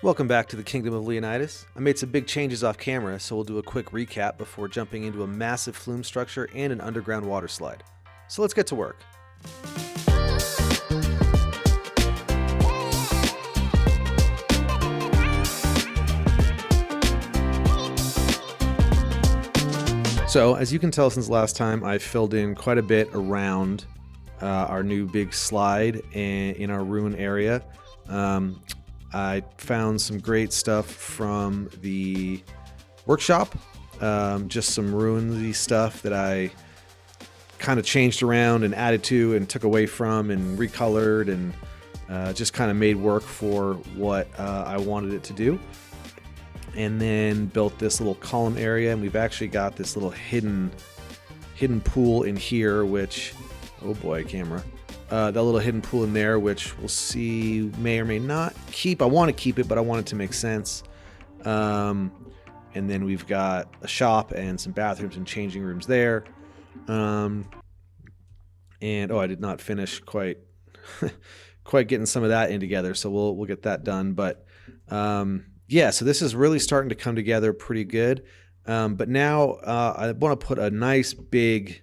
Welcome back to the Kingdom of Leonidas. I made some big changes off camera, so we'll do a quick recap before jumping into a massive flume structure and an underground water slide. So let's get to work. So as you can tell since last time, I filled in quite a bit around our new big slide in our ruin area. I found some great stuff from the workshop, just some ruinsy stuff that I kind of changed around and added to and took away from and recolored and just kind of made work for what I wanted it to do. And then built this little column area, and we've actually got this little hidden pool in here, which, oh boy, camera. That little hidden pool in there, which we'll see may or may not keep. I want to keep it, but I want it to make sense. And then we've got a shop and some bathrooms and changing rooms there. And oh, I did not finish quite getting some of that in together, so we'll get that done. But yeah, so this is really starting to come together pretty good. But now I want to put a nice big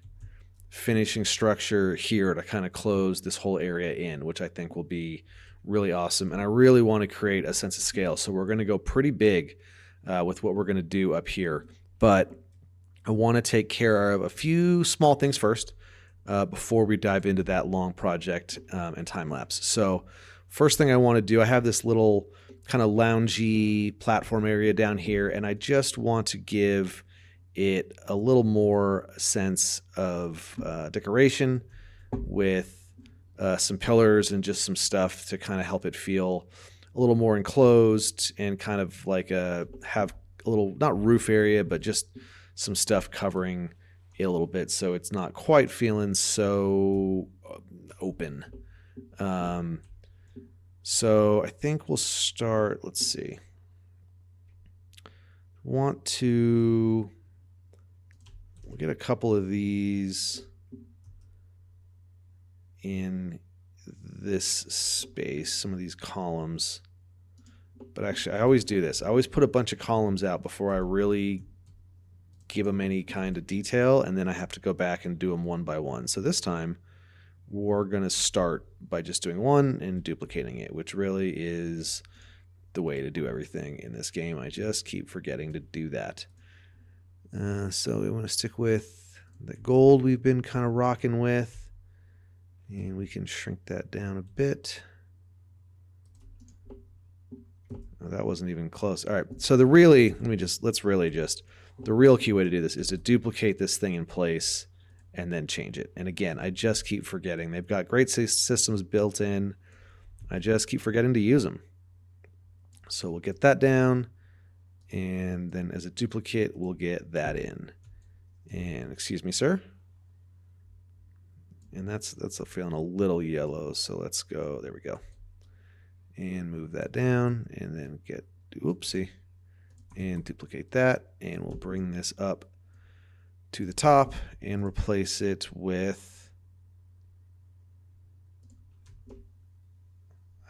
finishing structure here to kind of close this whole area in, which I think will be really awesome. And I really want to create a sense of scale. So we're going to go pretty big with what we're going to do up here. But I want to take care of a few small things first before we dive into that long project and time lapse. So first thing I want to do, I have this little kind of loungy platform area down here, and I just want to give it a little more sense of decoration with some pillars and just some stuff to kind of help it feel a little more enclosed and kind of like have a little, not roof area, but just some stuff covering it a little bit so it's not quite feeling so open. So I think we'll start, let's see. We'll get a couple of these in this space, some of these columns. But actually, I always do this. I always put a bunch of columns out before I really give them any kind of detail, and then I have to go back and do them one by one. So this time, we're going to start by just doing one and duplicating it, which really is the way to do everything in this game. I just keep forgetting to do that. So we want to stick with the gold we've been kind of rocking with, and we can shrink that down a bit. Oh, that wasn't even close. All right, so the real key way to do this is to duplicate this thing in place and then change it. And again, I just keep forgetting. They've got great systems built in. I just keep forgetting to use them. So we'll get that down, and then as a duplicate, we'll get that in. And excuse me, sir. And that's feeling a little yellow, so let's go. There we go. And move that down, and then get, oopsie, and duplicate that, and we'll bring this up to the top and replace it with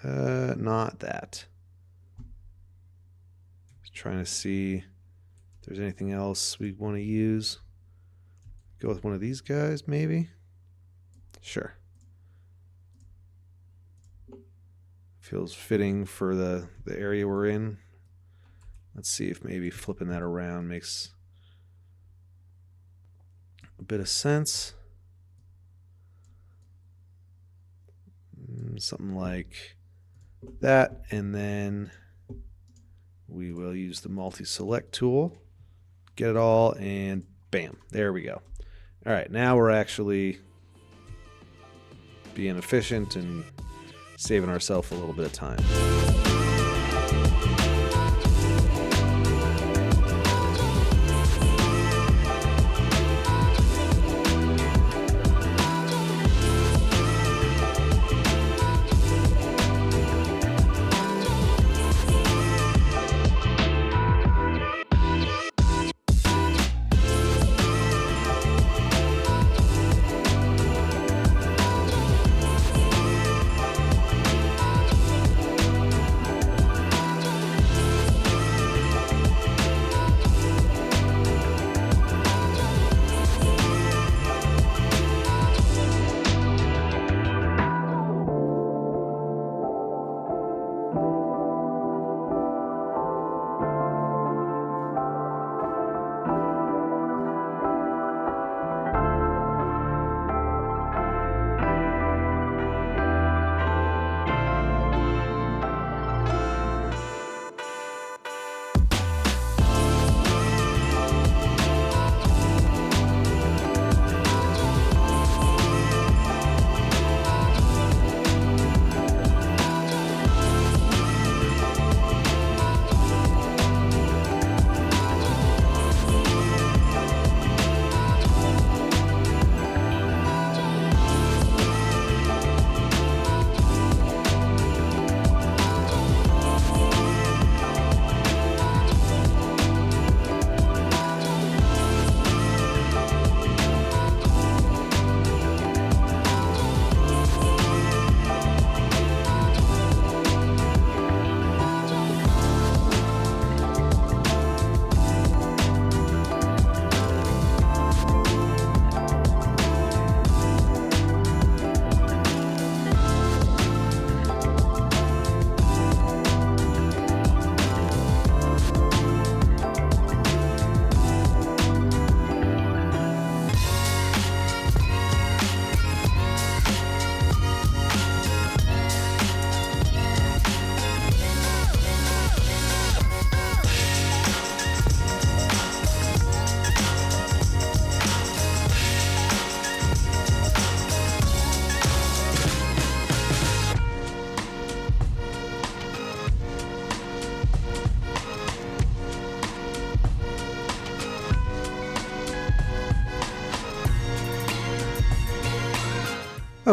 not that. Just trying to see if there's anything else we want to use. Go with one of these guys, maybe. Sure. Feels fitting for the area we're in. Let's see if maybe flipping that around makes a bit of sense. Something like that, and then we will use the multi-select tool, get it all, and bam, there we go. All right, now we're actually being efficient and saving ourselves a little bit of time.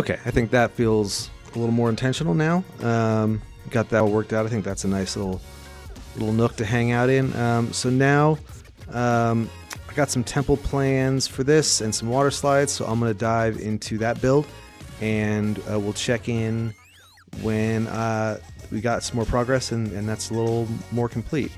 Okay, I think that feels a little more intentional now. Got that all worked out. I think that's a nice little nook to hang out in. So now I got some temple plans for this and some water slides, so I'm going to dive into that build, and we'll check in when we got some more progress and that's a little more complete.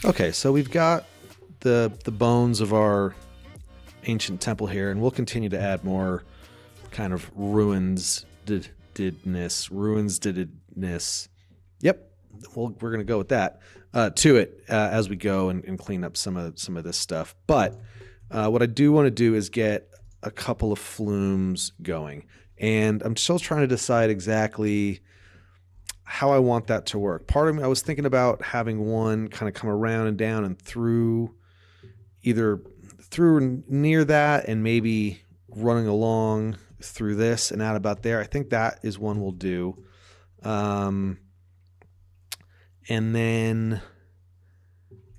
Okay, so we've got the bones of our ancient temple here, and we'll continue to add more kind of ruins didness. Yep, we're gonna go with that to it as we go and clean up some of this stuff. But what I do want to do is get a couple of flumes going, and I'm still trying to decide exactly how I want that to work. Part of me, I was thinking about having one kind of come around and down and through, either through near that and maybe running along through this and out about there. I think that is one we'll do. And then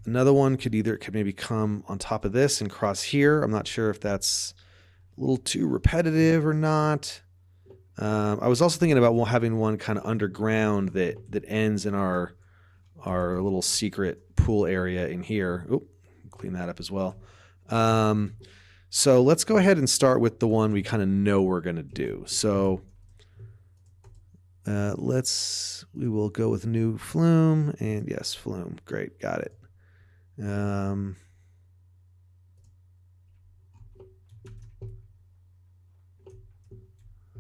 another one could maybe come on top of this and cross here. I'm not sure if that's a little too repetitive or not. I was also thinking about having one kind of underground that ends in our little secret pool area in here. Oop, clean that up as well. So let's go ahead and start with the one we kind of know we're going to do. So we will go with new Flume, and yes, Flume. Great, got it.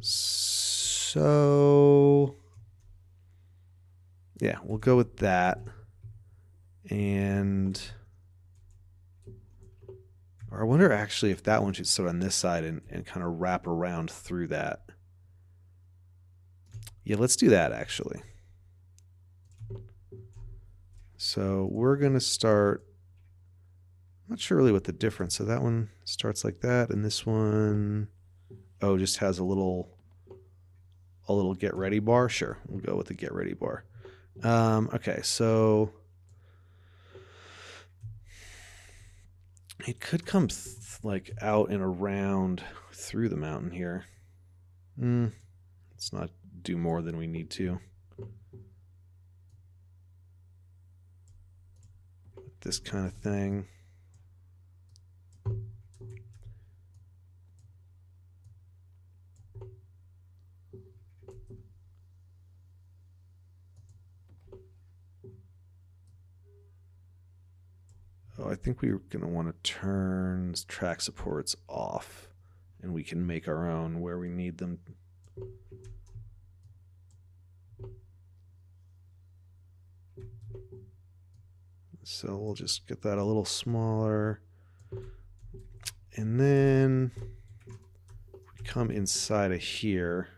So yeah, we'll go with that. And or I wonder actually if that one should start on this side and kind of wrap around through that. Yeah, let's do that actually. So we're going to start, I'm not sure really what the difference. So that one starts like that, and this one, oh, just has a little get ready bar. Sure, we'll go with the get ready bar. Okay, so it could come like out and around through the mountain here. Let's not do more than we need to. This kind of thing. Oh, I think we're going to want to turn track supports off, and we can make our own where we need them. So we'll just get that a little smaller. And then we come inside of here.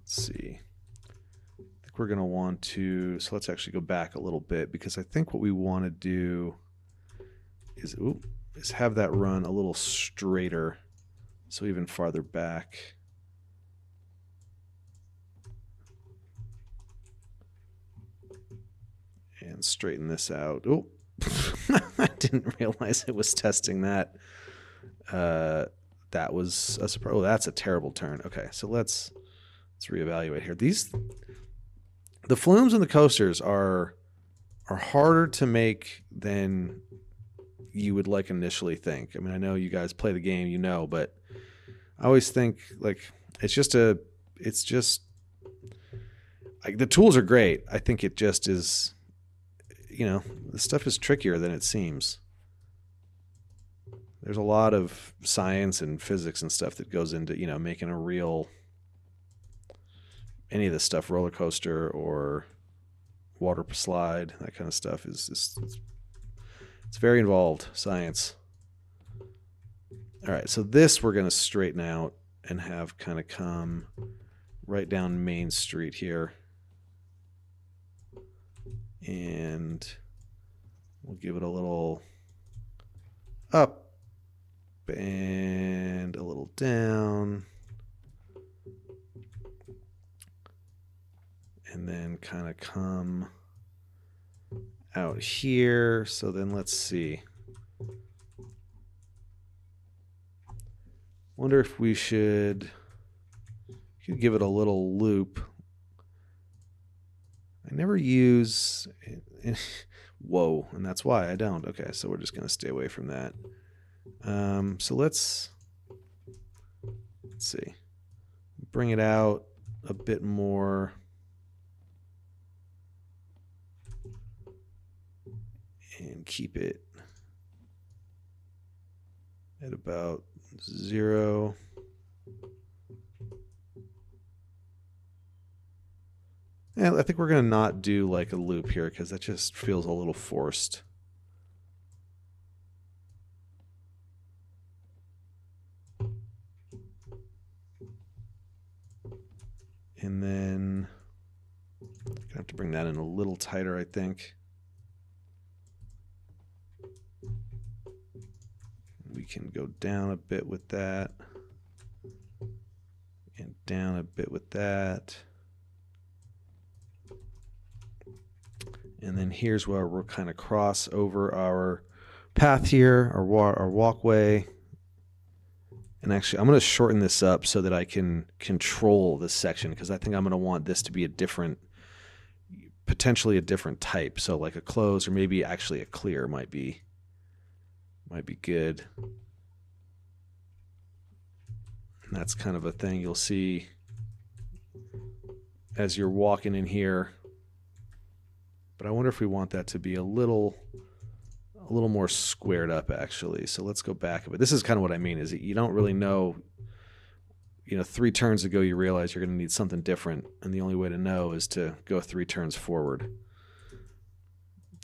Let's see. I think we're going to want to, so let's actually go back a little bit, because I think what we want to do is have that run a little straighter, so even farther back. And straighten this out. Oh, I didn't realize it was testing that. That was a surprise. Oh, that's a terrible turn. Okay, so let's reevaluate here. The flumes and the coasters are harder to make than you would like initially think. I mean, I know you guys play the game, you know, but I always think like it's just like the tools are great. I think it just is, you know, the stuff is trickier than it seems. There's a lot of science and physics and stuff that goes into, you know, making a real, any of this stuff, roller coaster or water slide, that kind of stuff it's very involved science. All right, so this we're going to straighten out and have kind of come right down Main Street here. And we'll give it a little up and a little down. And then kind of come out here. So then let's see. Wonder if we should give it a little loop. I never use whoa, and that's why I don't. Okay, so we're just going to stay away from that. So let's see. Bring it out a bit more. keep it at about 0. And I think we're going to not do like a loop here because that just feels a little forced. And then I'm going to have to bring that in a little tighter, I think. We can go down a bit with that. And down a bit with that. And then here's where we'll kind of cross over our path here, our walkway. And actually, I'm going to shorten this up so that I can control this section, because I think I'm going to want this to be a different, potentially a different type. So like a close, or maybe actually a clear might be good. And that's kind of a thing you'll see as you're walking in here. But I wonder if we want that to be a little more squared up, actually. So let's go back a bit. This is kind of what I mean, is that you don't really know, 3 turns ago you realize you're going to need something different, and the only way to know is to go 3 turns forward.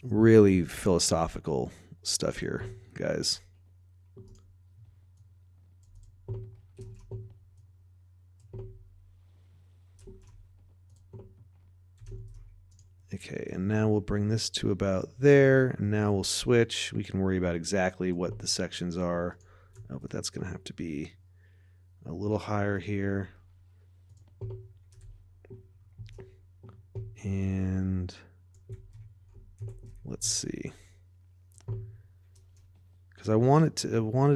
Really philosophical stuff here, guys. Okay, and now we'll bring this to about there, and now we'll switch. We can worry about exactly what the sections are, but that's going to have to be a little higher here. And let's see, because I wanted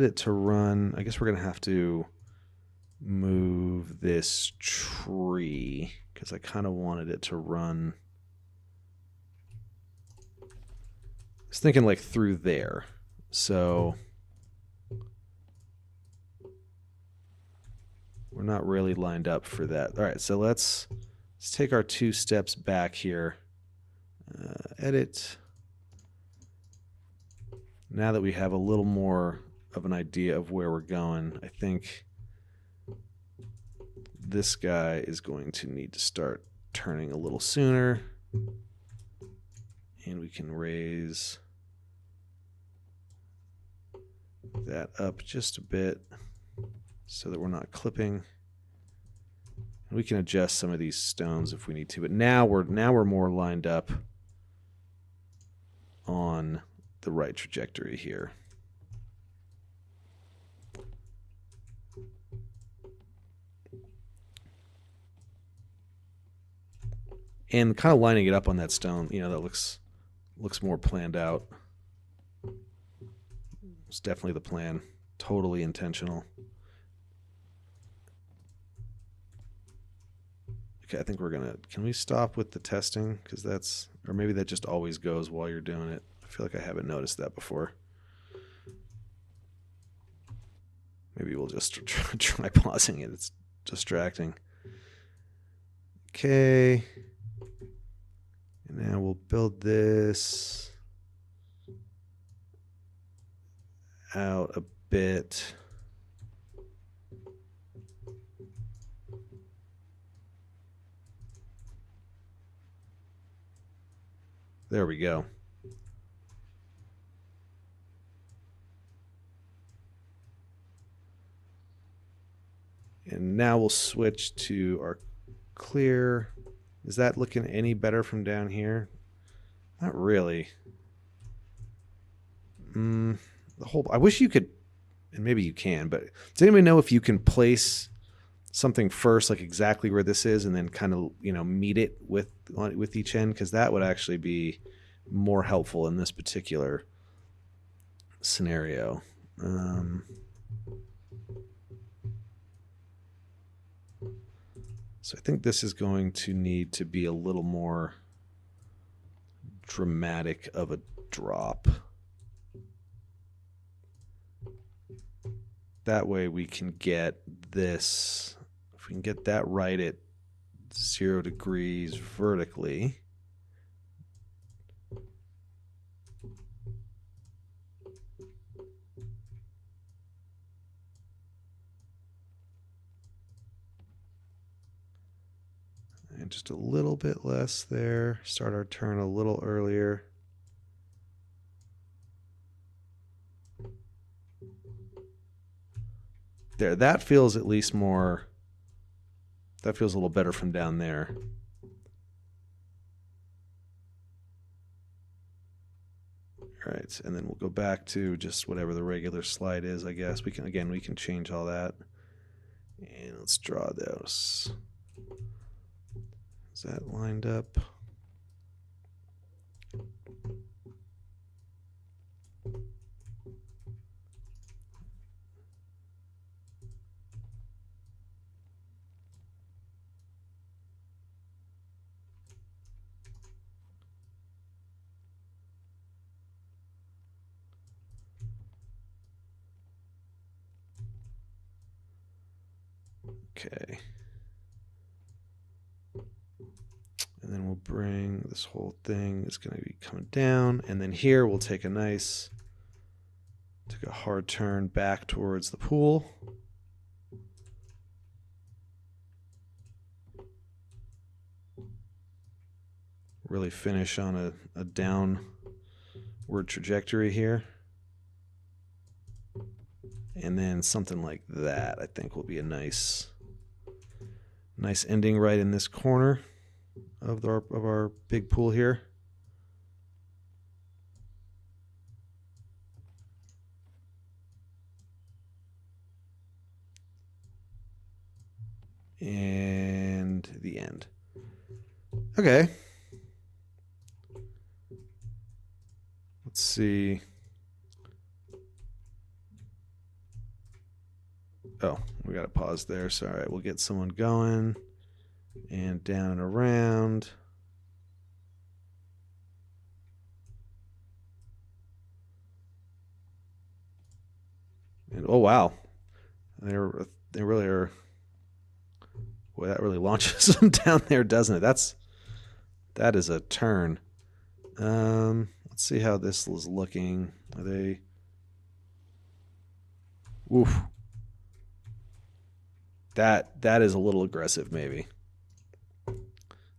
it to run. I guess we're going to have to move this tree, because I kind of wanted it to run. I was thinking like through there. So we're not really lined up for that. All right, so let's take our 2 steps back here. Edit. Now that we have a little more of an idea of where we're going, I think this guy is going to need to start turning a little sooner. And we can raise that up just a bit so that we're not clipping. And we can adjust some of these stones if we need to. But now we're more lined up on the right trajectory here. And kind of lining it up on that stone, that looks more planned out. It's definitely the plan. Totally intentional. Okay, I think we're gonna, can we stop with the testing? Because that's, or maybe that just always goes while you're doing it. I feel like I haven't noticed that before. Maybe we'll just try pausing it. It's distracting. Okay. And now we'll build this out a bit. There we go. And now we'll switch to our clear. Is that looking any better from down here? Not really. I wish you could, and maybe you can, but does anybody know if you can place something first, like exactly where this is, and then kind of, meet it with each end? Because that would actually be more helpful in this particular scenario. So I think this is going to need to be a little more dramatic of a drop. That way we can get this, if we can get that right at 0 degrees vertically. And just a little bit less there. Start our turn a little earlier. There, that feels at least more, that feels a little better from down there. All right, and then we'll go back to just whatever the regular slide is, I guess. We can, again, we can change all that. And let's draw those. Is that lined up? Okay. And then we'll bring this whole thing, it's going to be coming down. And then here we'll take a hard turn back towards the pool. Really finish on a downward trajectory here. And then something like that, I think, will be a nice ending right in this corner of our big pool here. And the end. Okay. Let's see. Oh, we got to pause there. So, all right, we'll get someone going and down and around. And oh wow, they really are. Boy, that really launches them down there, doesn't it? That is a turn. Let's see how this is looking. Are they? Oof. That is a little aggressive, maybe.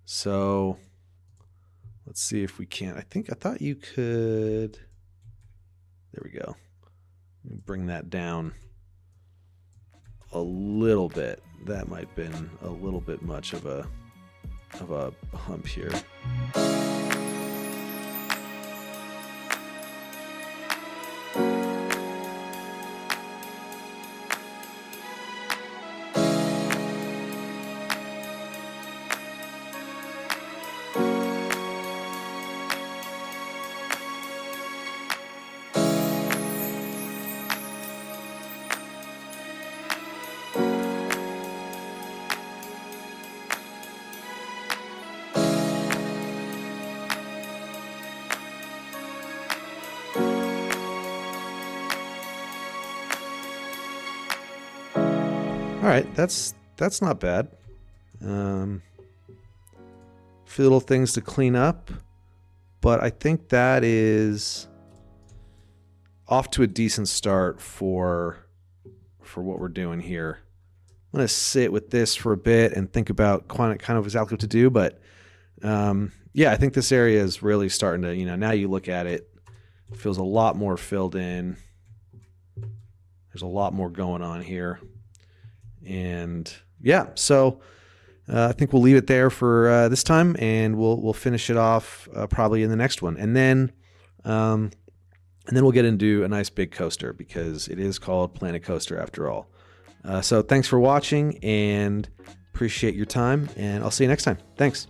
So let's see if we can. I thought you could. There we go. Bring that down a little bit. That might have been a little bit much of a hump here. All right, that's not bad. Few little things to clean up, but I think that is off to a decent start for what we're doing here. I'm gonna sit with this for a bit and think about kind of exactly what to do, but yeah, I think this area is really starting to, now you look at it, it feels a lot more filled in. There's a lot more going on here. And yeah, so I think we'll leave it there for this time, and we'll finish it off probably in the next one, and then we'll get into a nice big coaster, because it is called Planet Coaster after all. So thanks for watching, and appreciate your time, and I'll see you next time. Thanks.